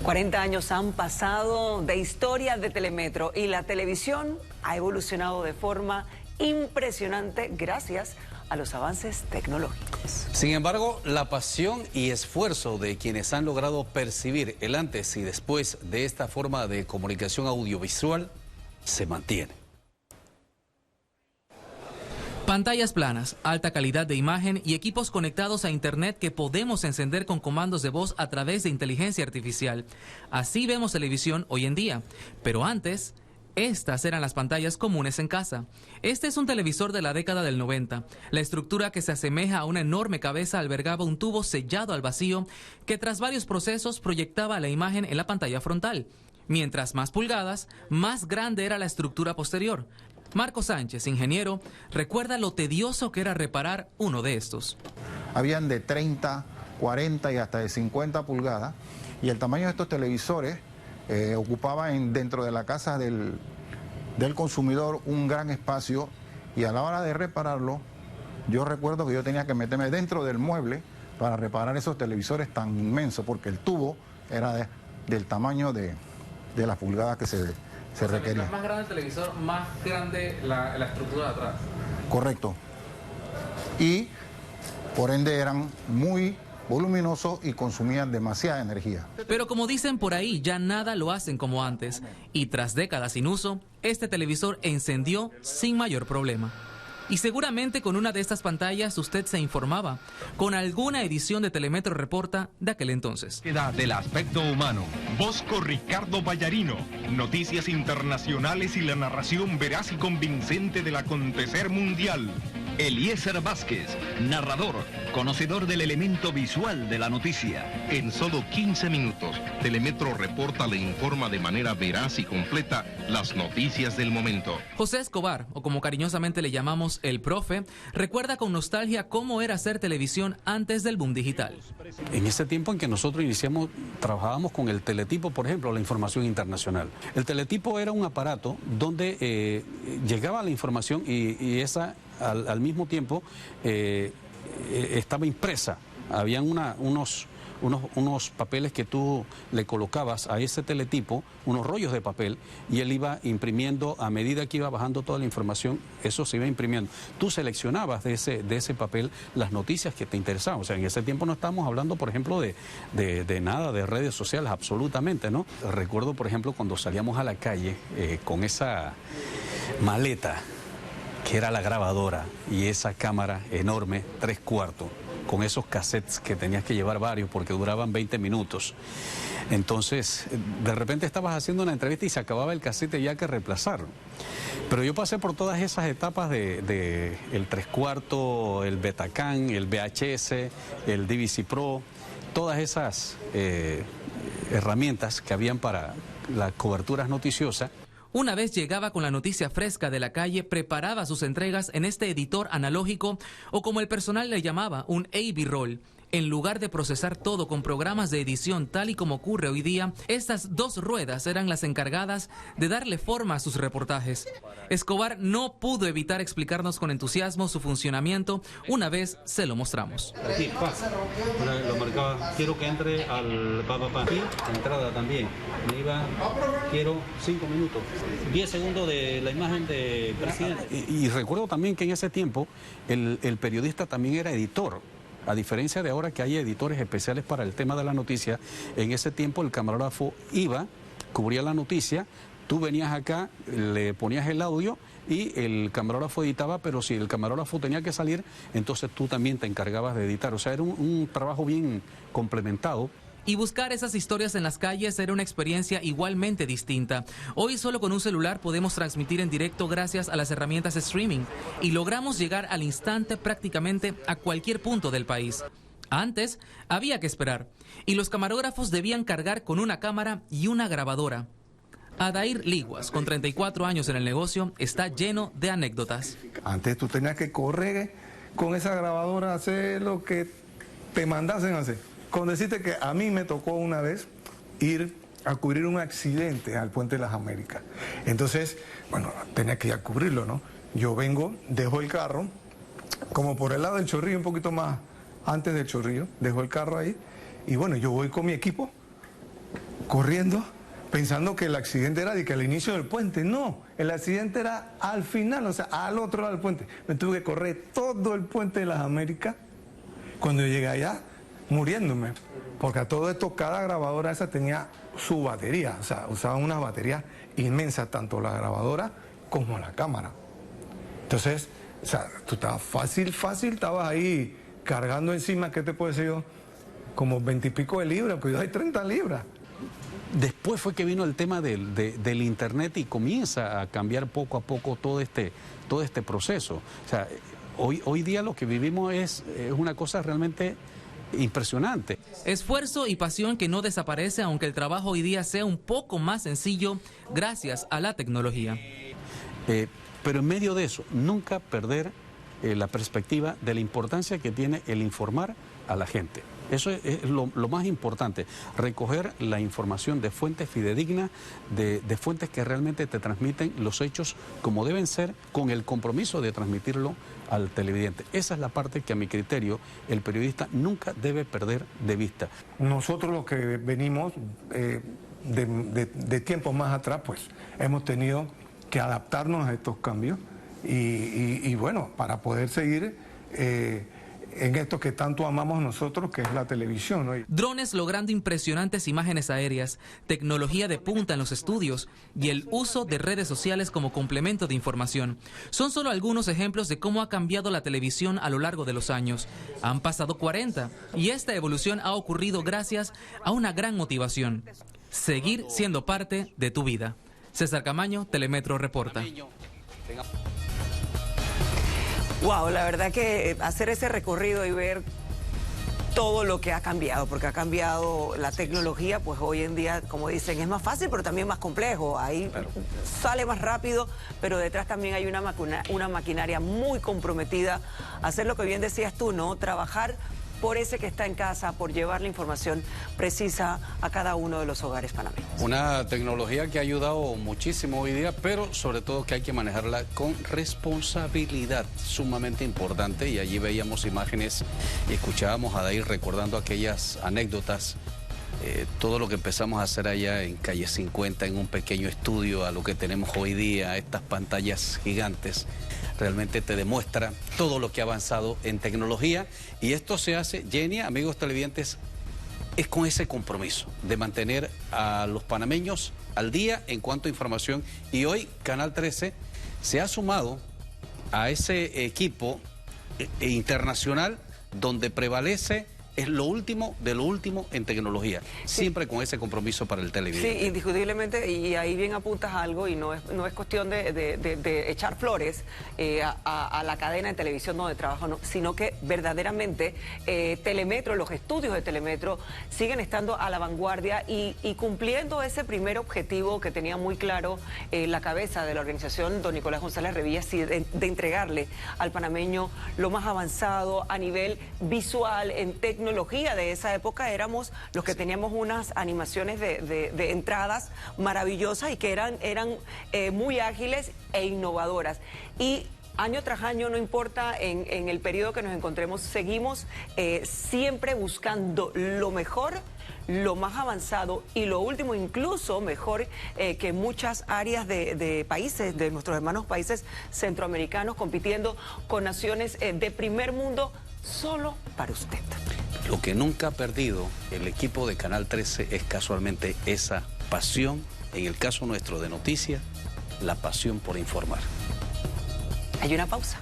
40 años han pasado de historia de Telemetro y la televisión ha evolucionado de forma impresionante gracias a los avances tecnológicos. Sin embargo, la pasión y esfuerzo de quienes han logrado percibir el antes y después de esta forma de comunicación audiovisual se mantiene. Pantallas planas, alta calidad de imagen y equipos conectados a Internet que podemos encender con comandos de voz a través de inteligencia artificial. Así vemos televisión hoy en día. Pero antes, estas eran las pantallas comunes en casa. Este es un televisor de la década del 90. La estructura, que se asemeja a una enorme cabeza, albergaba un tubo sellado al vacío que tras varios procesos proyectaba la imagen en la pantalla frontal. Mientras más pulgadas, más grande era la estructura posterior. Marco Sánchez, ingeniero, recuerda lo tedioso que era reparar uno de estos. Habían de 30, 40 y hasta de 50 pulgadas, y el tamaño de estos televisores ocupaba dentro de la casa del consumidor un gran espacio, y a la hora de repararlo, yo recuerdo que yo tenía que meterme dentro del mueble para reparar esos televisores tan inmensos, porque el tubo era del tamaño de las pulgadas que se requería. Mientras más grande el televisor, más grande la estructura de atrás. Correcto. Y por ende eran muy voluminosos y consumían demasiada energía. Pero como dicen por ahí, ya nada lo hacen como antes. Y tras décadas sin uso, este televisor encendió sin mayor problema. Y seguramente con una de estas pantallas usted se informaba, con alguna edición de Telemetro Reporta de aquel entonces. Del aspecto humano. Bosco Ricardo Vallarino. Noticias internacionales y la narración veraz y convincente del acontecer mundial. Eliezer Vázquez, narrador, conocedor del elemento visual de la noticia. En solo 15 minutos, Telemetro Reporta le informa de manera veraz y completa las noticias del momento. José Escobar, o como cariñosamente le llamamos el profe, recuerda con nostalgia cómo era hacer televisión antes del boom digital. En ese tiempo en que nosotros iniciamos, trabajábamos con el teletipo, por ejemplo, la información internacional. El teletipo era un aparato donde llegaba la información y esa al mismo tiempo estaba impresa. Habían unos papeles que tú le colocabas a ese teletipo, unos rollos de papel, y él iba imprimiendo a medida que iba bajando toda la información, eso se iba imprimiendo. Tú seleccionabas de ese papel las noticias que te interesaban. O sea, en ese tiempo no estábamos hablando, por ejemplo, de nada, de redes sociales, absolutamente, ¿no? Recuerdo, por ejemplo, cuando salíamos a la calle con esa maleta, que era la grabadora, y esa cámara enorme, 3/4, con esos cassettes que tenías que llevar varios porque duraban 20 minutos. Entonces, de repente estabas haciendo una entrevista y se acababa el cassette y ya que reemplazarlo. Pero yo pasé por todas esas etapas de el 3/4, el Betacam, el VHS, el DVC Pro, todas esas herramientas que habían para las coberturas noticiosas. Una vez llegaba con la noticia fresca de la calle, preparaba sus entregas en este editor analógico, o como el personal le llamaba, un AV-roll. En lugar de procesar todo con programas de edición tal y como ocurre hoy día, estas dos ruedas eran las encargadas de darle forma a sus reportajes. Escobar no pudo evitar explicarnos con entusiasmo su funcionamiento una vez se lo mostramos. Aquí, lo marcaba, quiero que entre al aquí, entrada también. Me iba, quiero 5 minutos, 10 segundos de la imagen de presidente. Y recuerdo también que en ese tiempo el periodista también era editor. A diferencia de ahora que hay editores especiales para el tema de la noticia, en ese tiempo el camarógrafo iba, cubría la noticia, tú venías acá, le ponías el audio y el camarógrafo editaba, pero si el camarógrafo tenía que salir, entonces tú también te encargabas de editar. O sea, era un trabajo bien complementado. Y buscar esas historias en las calles era una experiencia igualmente distinta. Hoy solo con un celular podemos transmitir en directo gracias a las herramientas de streaming y logramos llegar al instante prácticamente a cualquier punto del país. Antes había que esperar y los camarógrafos debían cargar con una cámara y una grabadora. Adair Liguas, con 34 años en el negocio, está lleno de anécdotas. Antes tú tenías que correr con esa grabadora a hacer lo que te mandasen a hacer. Con decirte que a mí me tocó una vez ir a cubrir un accidente al Puente de las Américas. Entonces, bueno, tenía que ir a cubrirlo, ¿no? Yo vengo, dejo el carro, como por el lado del Chorrillo, un poquito más antes del Chorrillo, dejo el carro ahí, y bueno, yo voy con mi equipo, corriendo, pensando que el accidente era de que al inicio del puente. No, el accidente era al final, o sea, al otro lado del puente. Me tuve que correr todo el puente de las Américas. Cuando llegué allá, muriéndome, porque a todo esto cada grabadora esa tenía su batería, o sea, usaban unas baterías inmensas, tanto la grabadora como la cámara. Entonces, o sea, tú estabas fácil, estabas ahí cargando encima, ¿qué te puedo decir yo? Como 20 y pico de libras, pues hay 30 libras. Después fue que vino el tema del internet y comienza a cambiar poco a poco todo este proceso. O sea, hoy día lo que vivimos es una cosa realmente impresionante. Esfuerzo y pasión que no desaparece, aunque el trabajo hoy día sea un poco más sencillo gracias a la tecnología. Pero en medio de eso, nunca perder la perspectiva de la importancia que tiene el informar a la gente. Eso es lo más importante, recoger la información de fuentes fidedignas, de fuentes que realmente te transmiten los hechos como deben ser, con el compromiso de transmitirlo al televidente. Esa es la parte que a mi criterio el periodista nunca debe perder de vista. Nosotros los que venimos de tiempos más atrás, pues hemos tenido que adaptarnos a estos cambios y bueno, para poder seguir en esto que tanto amamos nosotros, que es la televisión, ¿no? Drones logrando impresionantes imágenes aéreas, tecnología de punta en los estudios y el uso de redes sociales como complemento de información. Son solo algunos ejemplos de cómo ha cambiado la televisión a lo largo de los años. Han pasado 40 y esta evolución ha ocurrido gracias a una gran motivación: seguir siendo parte de tu vida. César Camaño, Telemetro reporta. Wow, la verdad que hacer ese recorrido y ver todo lo que ha cambiado, porque ha cambiado la tecnología, pues hoy en día, como dicen, es más fácil, pero también más complejo. Ahí sale más rápido, pero detrás también hay una maquinaria muy comprometida a hacer lo que bien decías tú, ¿no? Trabajar por ese que está en casa, por llevar la información precisa a cada uno de los hogares panameños. Una tecnología que ha ayudado muchísimo hoy día, pero sobre todo que hay que manejarla con responsabilidad, sumamente importante. Y allí veíamos imágenes y escuchábamos a Dair recordando aquellas anécdotas, todo lo que empezamos a hacer allá en Calle 50, en un pequeño estudio, a lo que tenemos hoy día, estas pantallas gigantes. Realmente te demuestra todo lo que ha avanzado en tecnología, y esto se hace, Genia, amigos televidentes, es con ese compromiso de mantener a los panameños al día en cuanto a información, y hoy Canal 13 se ha sumado a ese equipo internacional donde prevalece es lo último de lo último en tecnología, siempre con ese compromiso para el televidente. Sí, indiscutiblemente, y ahí bien apuntas algo, y no es cuestión de echar flores a la cadena de televisión donde trabajo, no, sino que verdaderamente Telemetro, los estudios de Telemetro siguen estando a la vanguardia y cumpliendo ese primer objetivo que tenía muy claro la cabeza de la organización, don Nicolás González Revilla, de entregarle al panameño lo más avanzado a nivel visual, en tecnología de esa época. Éramos los que teníamos unas animaciones de entradas maravillosas y que eran muy ágiles e innovadoras. Y año tras año, no importa en el periodo que nos encontremos, seguimos siempre buscando lo mejor, lo más avanzado y lo último, incluso mejor que muchas áreas de países, de nuestros hermanos países centroamericanos, compitiendo con naciones de primer mundo, solo para usted. Lo que nunca ha perdido el equipo de Canal 13 es casualmente esa pasión, en el caso nuestro de noticias, la pasión por informar. Hay una pausa.